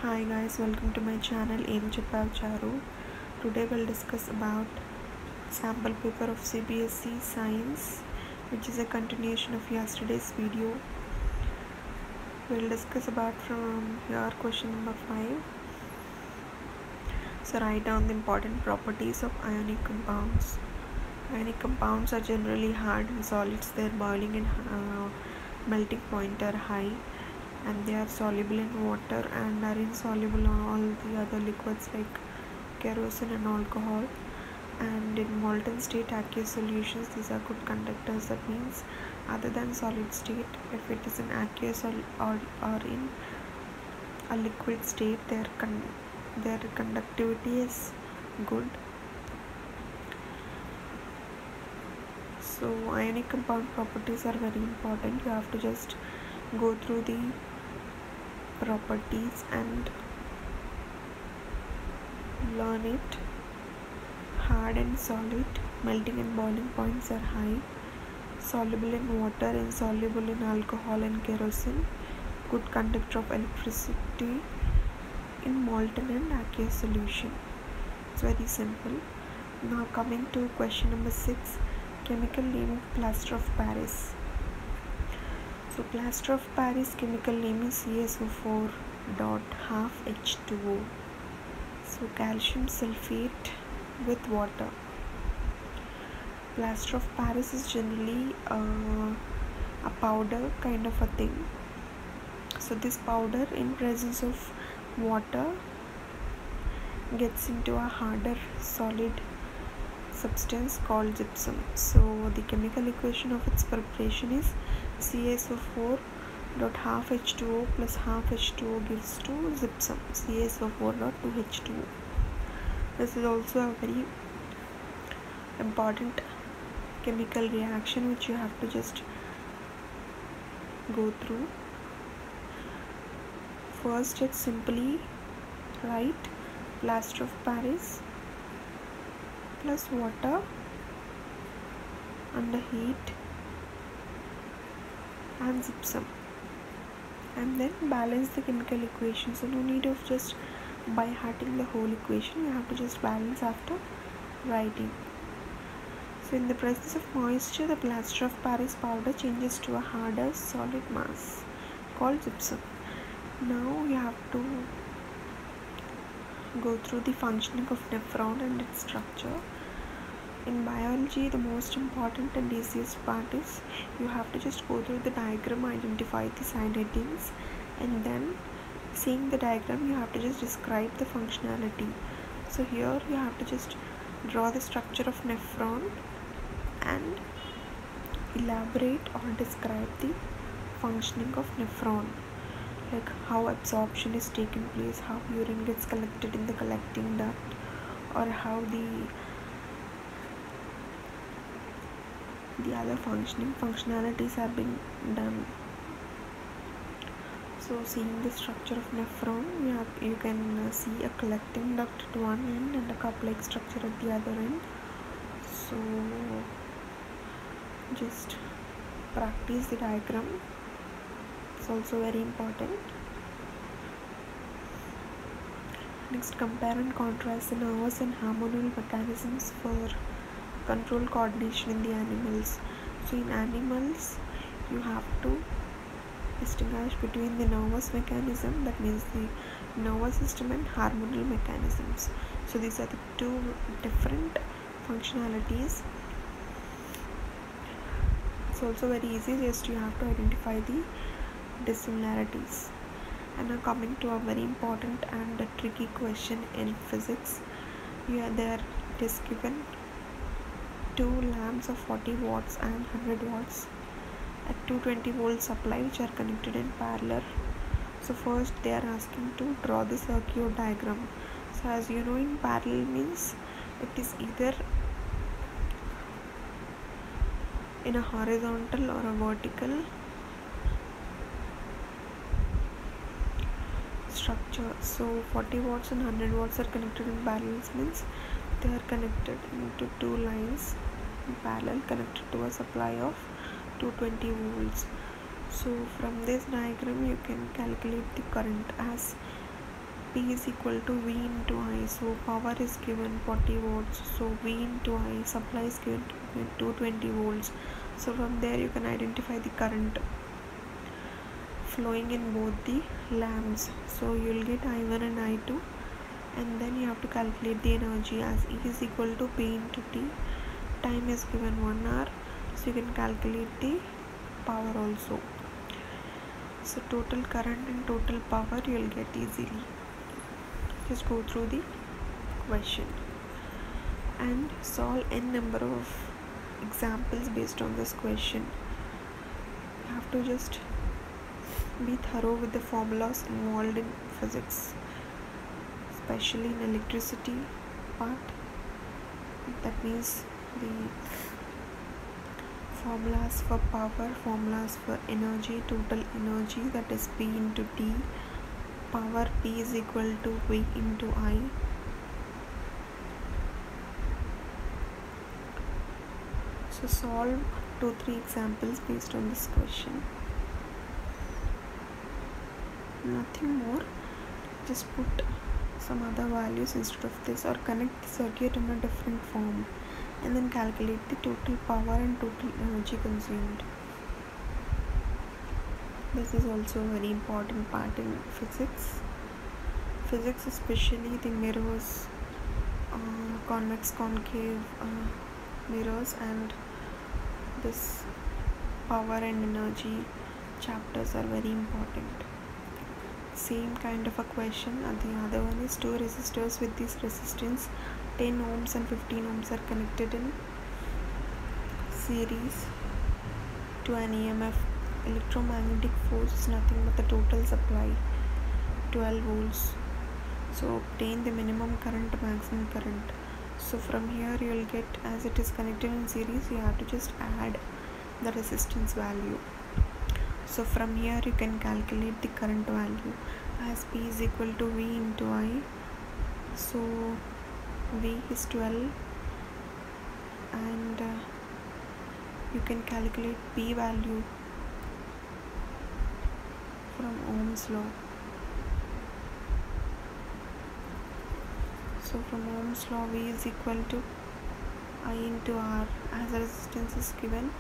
Hi guys, welcome to my channel yemcheppavcharu. Today we'll discuss about sample paper of Cbse Science, which is a continuation of yesterday's video. We'll discuss about from here question number 5. So write down the important properties of ionic compounds. Ionic compounds are generally hard and solids. Their boiling and melting point are high, and they are soluble in water and are insoluble in all the other liquids like kerosene and alcohol. And in molten state aqueous solutions, these are good conductors. That means other than solid state, if it is in aqueous or in a liquid state, their conductivity is good. So ionic compound properties are very important. You have to just go through the properties and learn it. Hard and solid, melting and boiling points are high, soluble in water, insoluble in alcohol and kerosene, good conductor of electricity in molten and aqueous solution. It's very simple. Now coming to question number 6, chemical name of plaster of Paris. So plaster of Paris chemical name is CaSO4 dot half H2O. So calcium sulfate with water. Plaster of Paris is generally a powder kind of a thing. So this powder in presence of water gets into a harder solid substance called gypsum. So the chemical equation of its preparation is CaSO4 dot half H2O plus half H2O gives to gypsum, CaSO4 dot 2H2O. This is also a very important chemical reaction which you have to just go through. First, it's simply write plaster of Paris plus water under heat and gypsum, and then balance the chemical equation. So no need of just by hearting the whole equation, you have to just balance after writing. So in the presence of moisture, the plaster of Paris powder changes to a harder solid mass called gypsum. Now you have to go through the functioning of nephron and its structure. In biology, the most important and easiest part is you have to just go through the diagram, identify the sign headings, and then seeing the diagram you have to just describe the functionality. So here you have to just draw the structure of nephron and elaborate or describe the functioning of nephron, like how absorption is taking place, how urine gets collected in the collecting duct, or how the other functionalities are being done. So seeing the structure of nephron, you can see a collecting duct at one end and a cup-like structure at the other end. So just practice the diagram. It's also very important. Next, compare and contrast the nervous and hormonal mechanisms for control coordination in the animals. So in animals, you have to distinguish between the nervous mechanism, that means the nervous system, and hormonal mechanisms. So these are the two different functionalities. It's also very easy, just you have to identify the dissimilarities. And now coming to a very important and a tricky question in physics. It is given two lamps of 40 watts and 100 watts at 220 volt supply which are connected in parallel. So first they are asking to draw the circuit diagram. So as you know, in parallel means it is either in a horizontal or a vertical structure. So 40 watts and 100 watts are connected in parallel means they are connected into two lines in parallel, connected to a supply of 220 volts. So from this diagram you can calculate the current, as P is equal to V into I. So power is given 40 volts. So V into I, supply is given 220 volts. So from there you can identify the current flowing in both the lamps. So you'll get I1 and I2, and then you have to calculate the energy as E is equal to P into T. Time is given 1 hour, so you can calculate the power also. So total current and total power you will get easily. Just go through the question and solve n number of examples based on this question. You have to just be thorough with the formulas involved in physics, especially in electricity part. That means the formulas for power, formulas for energy, total energy, that is P into T. Power P is equal to V into I. So solve 2-3 examples based on this question. Nothing more, just put some other values instead of this, or connect the circuit in a different form, and then calculate the total power and total energy consumed. This is also a very important part in physics, especially the mirrors, convex concave mirrors, and this power and energy chapters are very important. Same kind of a question, and the other one is two resistors with this resistance 10 ohms and 15 ohms are connected in series to an EMF. Electromagnetic force is nothing but the total supply, 12 volts. So obtain the minimum current, maximum current. So from here you will get, as it is connected in series, you have to just add the resistance value. So from here you can calculate the current value as P is equal to V into I. So V is 12, and you can calculate P value from Ohm's law. So from Ohm's law, V is equal to I into R. As the resistance is given,